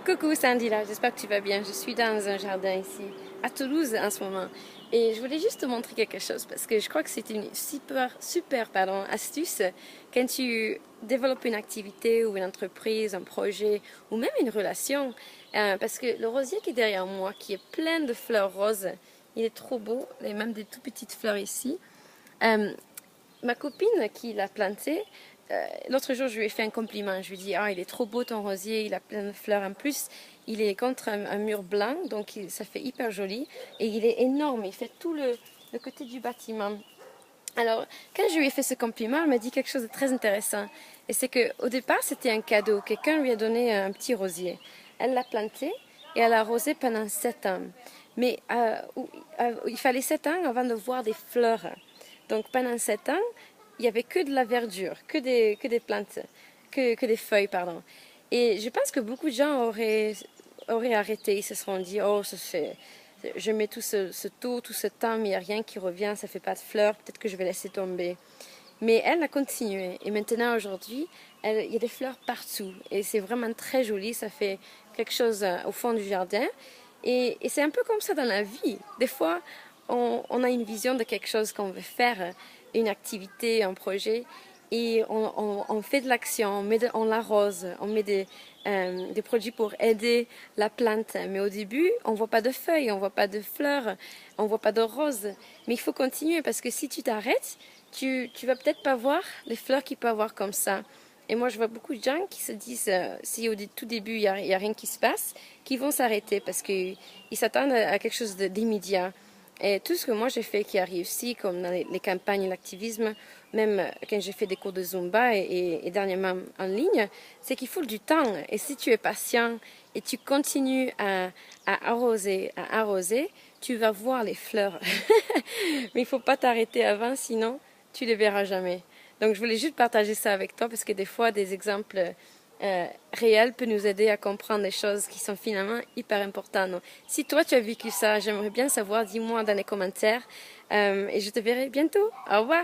Coucou Sandy là, j'espère que tu vas bien. Je suis dans un jardin ici, à Toulouse en ce moment. Et je voulais juste te montrer quelque chose parce que je crois que c'est une super astuce quand tu développes une activité ou une entreprise, un projet ou même une relation. Parce que le rosier qui est derrière moi, qui est plein de fleurs roses, il est trop beau. Il y a même des tout petites fleurs ici. Euh, Ma copine qui l'a planté, l'autre jour je lui ai fait un compliment. Je lui ai dit, ah, il est trop beau ton rosier, il a plein de fleurs en plus. Il est contre un mur blanc, donc ça fait hyper joli. Et il est énorme, il fait tout le côté du bâtiment. Alors, quand je lui ai fait ce compliment, elle m'a dit quelque chose de très intéressant. Et c'est qu'au départ, c'était un cadeau. Quelqu'un lui a donné un petit rosier. Elle l'a planté et elle l'a arrosé pendant 7 ans. Mais il fallait 7 ans avant de voir des fleurs. Donc pendant 7 ans, il n'y avait que de la verdure, que des plantes, que des feuilles, pardon. Et je pense que beaucoup de gens auraient arrêté. Ils se seront dit, oh, je mets tout ce temps, mais il n'y a rien qui revient, ça ne fait pas de fleurs, peut-être que je vais laisser tomber. Mais elle a continué. Et maintenant, aujourd'hui, il y a des fleurs partout. Et c'est vraiment très joli. Ça fait quelque chose au fond du jardin. Et c'est un peu comme ça dans la vie. Des fois, on a une vision de quelque chose qu'on veut faire, une activité, un projet. Et on fait de l'action, on l'arrose, on met des produits pour aider la plante. Mais au début, on voit pas de feuilles, on voit pas de fleurs, on voit pas de roses. Mais il faut continuer parce que si tu t'arrêtes, tu vas peut-être pas voir les fleurs qu'il peut avoir comme ça. Et moi, je vois beaucoup de gens qui se disent, si au tout début, il y a rien qui se passe, qui vont s'arrêter parce qu'ils s'attendent à quelque chose d'immédiat. Et tout ce que moi j'ai fait qui a réussi, comme dans les campagnes, l'activisme, même quand j'ai fait des cours de Zumba et dernièrement en ligne, c'est qu'il faut du temps. Et si tu es patient et tu continues à arroser, tu vas voir les fleurs. Mais il ne faut pas t'arrêter avant, sinon tu ne les verras jamais. Donc je voulais juste partager ça avec toi parce que des fois, des exemples réels peuvent nous aider à comprendre des choses qui sont finalement hyper importantes. Donc, si toi tu as vécu ça, j'aimerais bien savoir, dis-moi dans les commentaires et je te verrai bientôt. Au revoir!